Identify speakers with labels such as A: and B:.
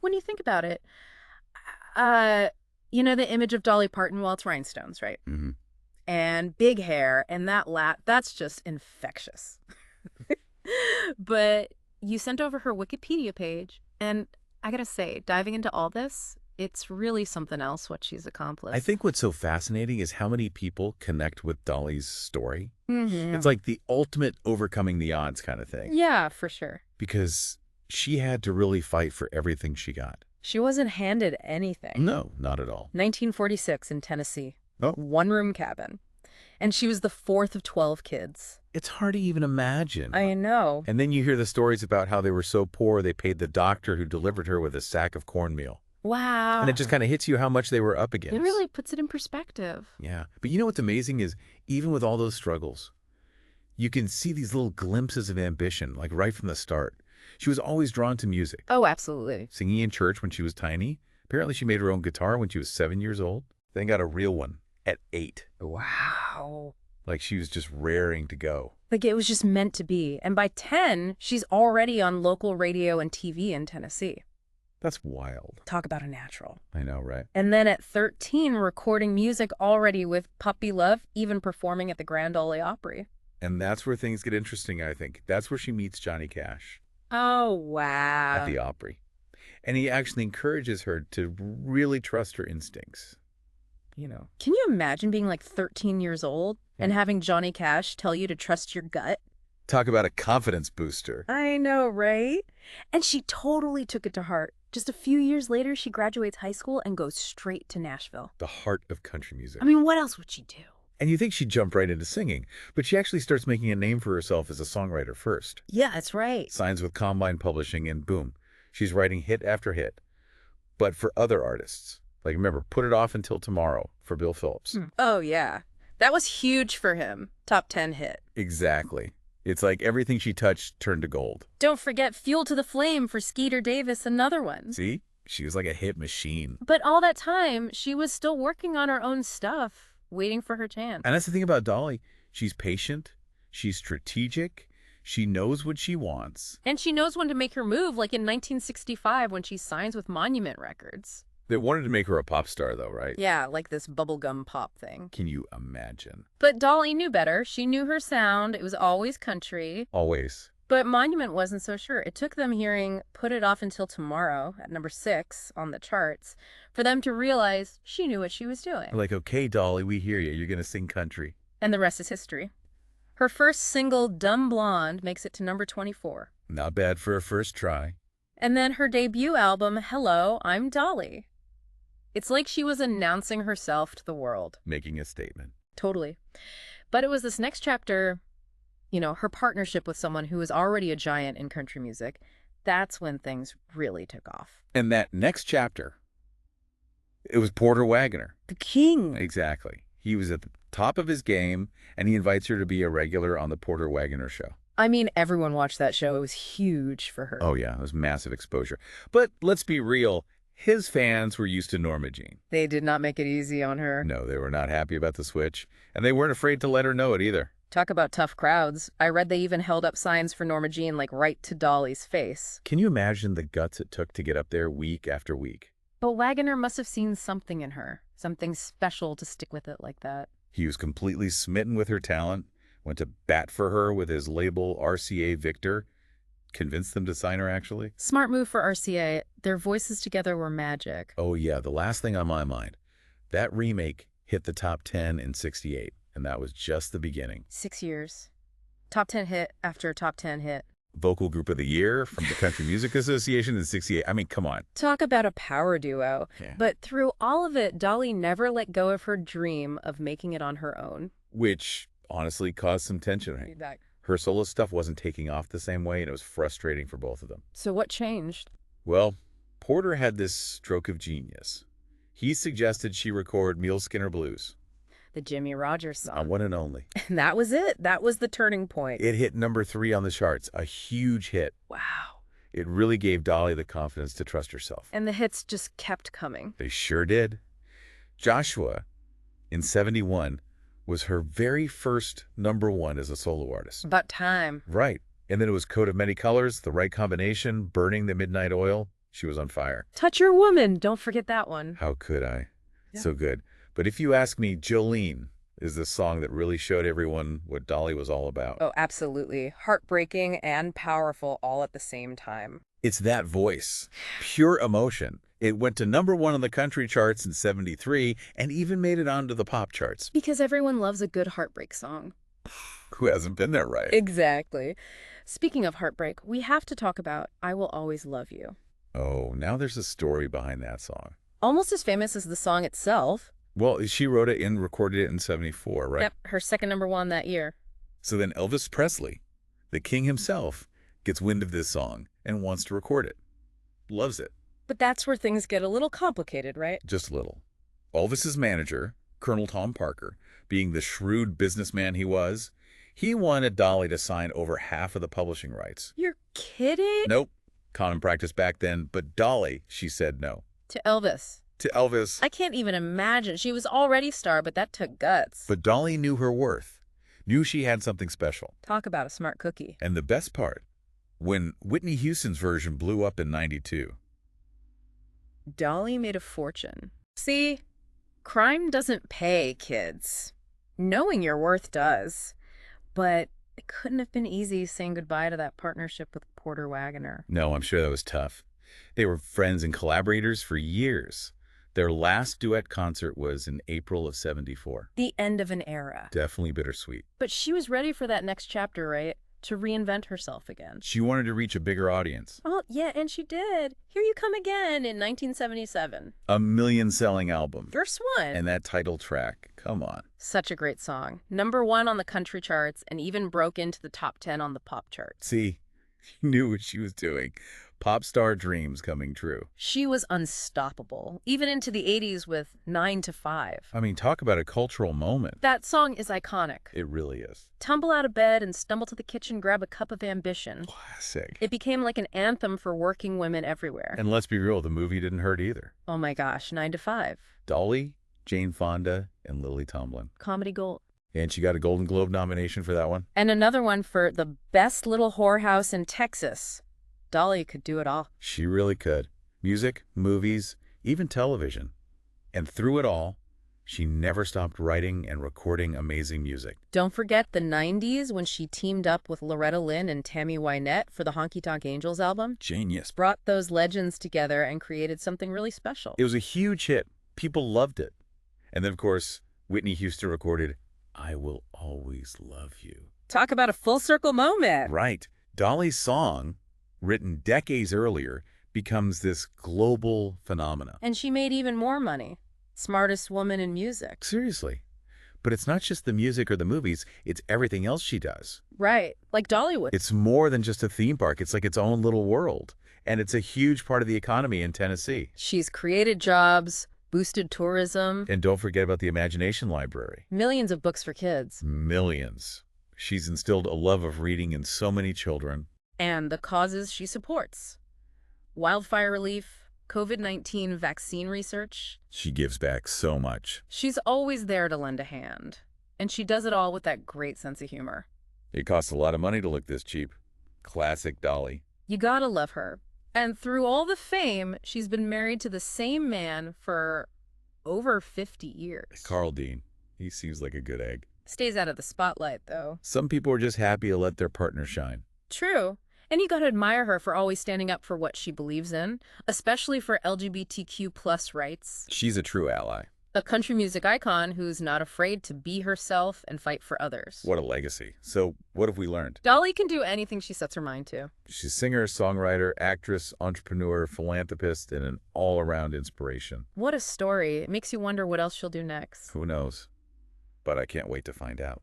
A: when you think about it, uh, you know the image of Dolly Parton? Well, it's rhinestones, right?
B: Mm-hmm.
A: And big hair, and that's just infectious. But you sent over her Wikipedia page, and I gotta say, diving into all this, it's really something else what she's
B: I
A: accomplished.
B: think what's so fascinating is how many people connect with Dolly's story.
A: Mm-hmm.
B: It's like the ultimate overcoming the odds kind of thing.
A: Yeah, for sure.
B: Because she had to really fight for everything she got.
A: She wasn't handed anything.
B: No, not at all.
A: 1946 in Tennessee.
B: Oh.
A: One-room cabin. And she was the fourth of 12 kids.
B: It's hard to even imagine.
A: I know.
B: And then you hear the stories about how they were so poor they paid the doctor who delivered her with a sack of cornmeal.
A: Wow.
B: And it just kind of hits you how much they were up against.
A: It really puts it in perspective.
B: Yeah. But you know what's amazing is even with all those struggles, you can see these little glimpses of ambition, like right from the start. She was always drawn to music.
A: Oh, absolutely.
B: Singing in church when she was tiny. Apparently she made her own guitar when she was 7 years old. Then got a real one at 8.
A: Wow.
B: Like she was just raring to go.
A: Like it was just meant to be. And by 10, she's already on local radio and TV in Tennessee.
B: That's wild.
A: Talk about a natural.
B: I know, right?
A: And then at 13, recording music already with Puppy Love, even performing at the Grand Ole Opry.
B: And that's where things get interesting, I think. That's where she meets Johnny Cash.
A: Oh, wow.
B: At the Opry. And he actually encourages her to really trust her instincts. You know.
A: Can you imagine being like 13 years old and having Johnny Cash tell you to trust your gut?
B: Talk about a confidence booster.
A: I know, right? And she totally took it to heart. Just a few years later, she graduates high school and goes straight to Nashville.
B: The heart of country music.
A: I mean, what else would she do?
B: And you think she'd jump right into singing, but she actually starts making a name for herself as a songwriter first.
A: Yeah, that's right.
B: Signs with Combine Publishing, and boom, she's writing hit after hit. But for other artists. Like, remember, Put It Off Until Tomorrow for Bill Phillips.
A: Oh, yeah. That was huge for him. Top 10 hit.
B: Exactly. It's like everything she touched turned to gold.
A: Don't forget Fuel to the Flame for Skeeter Davis, another one.
B: See? She was like a hit machine.
A: But all that time, she was still working on her own stuff, waiting for her chance.
B: And that's the thing about Dolly. She's patient. She's strategic. She knows what she wants.
A: And she knows when to make her move, like in 1965 when she signs with Monument Records.
B: They wanted to make her a pop star, though, right?
A: Yeah, like this bubblegum pop thing.
B: Can you imagine?
A: But Dolly knew better. She knew her sound. It was always country.
B: Always.
A: But Monument wasn't so sure. It took them hearing Put It Off Until Tomorrow at number 6 on the charts for them to realize she knew what she was doing.
B: Like, okay, Dolly, we hear you. You're going to sing country.
A: And the rest is history. Her first single, Dumb Blonde, makes it to number 24.
B: Not bad for a first try.
A: And then her debut album, Hello, I'm Dolly. It's like she was announcing herself to the world.
B: Making a statement.
A: Totally. But it was this next chapter, you know, her partnership with someone who was already a giant in country music. That's when things really took off.
B: And that next chapter, it was Porter Wagoner.
A: The king.
B: Exactly. He was at the top of his game, and he invites her to be a regular on the Porter Wagoner show.
A: I mean, everyone watched that show. It was huge for her.
B: Oh, yeah. It was massive exposure. But let's be real. His fans were used to Norma Jean.
A: They did not make it easy on her.
B: No, they were not happy about the switch, and they weren't afraid to let her know it either.
A: Talk about tough crowds. I read they even held up signs for Norma Jean, like right to Dolly's face.
B: Can you imagine the guts it took to get up there week after week?
A: But Wagoner must have seen something in her, something special to stick with it like that.
B: He was completely smitten with her talent, went to bat for her with his label RCA Victor, convinced them to sign her, actually.
A: Smart move for RCA. Their voices together were magic.
B: Oh, yeah, the last thing on my mind. That remake hit the top 10 in '68, and that was just the beginning.
A: 6 years. Top 10 hit after top 10 hit.
B: Vocal Group of the Year from the Country Music Association in '68. I mean, come on.
A: Talk about a power duo.
B: Yeah.
A: But through all of it, Dolly never let go of her dream of making it on her own.
B: Which honestly caused some tension. Right?
A: Feedback.
B: Her solo stuff wasn't taking off the same way, and it was frustrating for both of them.
A: So what changed?
B: Well, Porter had this stroke of genius. He suggested she record Mule Skinner Blues.
A: The Jimmy Rogers song.
B: One and only.
A: And that was it. That was the turning point.
B: It hit number 3 on the charts, a huge hit.
A: Wow.
B: It really gave Dolly the confidence to trust herself.
A: And the hits just kept coming.
B: They sure did. Joshua, in '71, was her very first number 1 as a solo artist.
A: About time.
B: Right. And then it was Coat of Many Colors, The Right Combination, Burning the Midnight Oil. She was on fire.
A: Touch Your Woman. Don't forget that one.
B: How could I?
A: Yeah.
B: So good. But if you ask me, Jolene is the song that really showed everyone what Dolly was all about.
A: Oh, absolutely. Heartbreaking and powerful all at the same time.
B: It's that voice. Pure emotion. It went to #1 on the country charts in '73 and even made it onto the pop charts.
A: Because everyone loves a good heartbreak song.
B: Who hasn't been there, right?
A: Exactly. Speaking of heartbreak, we have to talk about I Will Always Love You.
B: Oh, now there's a story behind that song.
A: Almost as famous as the song itself.
B: Well, she wrote it and recorded it in '74, right?
A: Yep, her second #1 that year.
B: So then Elvis Presley, the king himself, gets wind of this song and wants to record it. Loves it.
A: But that's where things get a little complicated, right?
B: Just a little. Elvis's manager, Colonel Tom Parker, being the shrewd businessman he was, he wanted Dolly to sign over half of the publishing rights.
A: You're kidding?
B: Nope. Common practice back then, but Dolly, she said no.
A: To Elvis.
B: To Elvis.
A: I can't even imagine. She was already star, but that took guts.
B: But Dolly knew her worth, knew she had something special.
A: Talk about a smart cookie.
B: And the best part, when Whitney Houston's version blew up in '92.
A: Dolly made a fortune. See, crime doesn't pay, kids. Knowing your worth does. But it couldn't have been easy saying goodbye to that partnership with Porter Wagoner.
B: No, I'm sure that was tough. They were friends and collaborators for years. Their last duet concert was in April of '74.
A: The end of an era.
B: Definitely bittersweet.
A: But she was ready for that next chapter, right? To reinvent herself again.
B: She wanted to reach a bigger audience.
A: Oh, yeah, and she did. Here You Come Again in 1977.
B: A million-selling album.
A: First one.
B: And that title track, come on.
A: Such a great song. #1 on the country charts and even broke into the top 10 on the pop charts.
B: See, he knew what she was doing. Pop star dreams coming true.
A: She was unstoppable, even into the 80s with 9 to 5.
B: I mean, talk about a cultural moment.
A: That song is iconic.
B: It really is.
A: Tumble out of bed and stumble to the kitchen, grab a cup of ambition.
B: Classic.
A: It became like an anthem for working women everywhere.
B: And let's be real, the movie didn't hurt either.
A: Oh my gosh, 9 to 5.
B: Dolly, Jane Fonda, and Lily Tomlin.
A: Comedy gold.
B: And she got a Golden Globe nomination for that one.
A: And another one for the best little whorehouse in Texas. Dolly could do it all.
B: She really could. Music, movies, even television. And through it all, she never stopped writing and recording amazing music.
A: Don't forget the 90s when she teamed up with Loretta Lynn and Tammy Wynette for the Honky Tonk Angels album.
B: Genius.
A: Brought those legends together and created something really special.
B: It was a huge hit. People loved it. And then, of course, Whitney Houston recorded I Will Always Love You.
A: Talk about a full circle moment.
B: Right. Dolly's song, written decades earlier, becomes this global phenomenon.
A: And she made even more money. Smartest woman in music.
B: Seriously. But it's not just the music or the movies, it's everything else she does.
A: Right, like Dollywood.
B: It's more than just a theme park. It's like its own little world. And it's a huge part of the economy in Tennessee.
A: She's created jobs, boosted tourism.
B: And don't forget about the Imagination Library.
A: Millions of books for kids.
B: Millions. She's instilled a love of reading in so many children.
A: And the causes she supports. Wildfire relief, COVID-19 vaccine research.
B: She gives back so much.
A: She's always there to lend a hand. And she does it all with that great sense of humor.
B: It costs a lot of money to look this cheap. Classic Dolly.
A: You gotta love her. And through all the fame, she's been married to the same man for over 50 years.
B: Carl Dean. He seems like a good egg.
A: Stays out of the spotlight, though.
B: Some people are just happy to let their partner shine.
A: True. And you gotta admire her for always standing up for what she believes in, especially for LGBTQ plus rights.
B: She's a true ally.
A: A country music icon who's not afraid to be herself and fight for others.
B: What a legacy. So what have we learned?
A: Dolly can do anything she sets her mind to.
B: She's a singer, songwriter, actress, entrepreneur, philanthropist, and an all-around inspiration.
A: What a story. It makes you wonder what else she'll do next.
B: Who knows? But I can't wait to find out.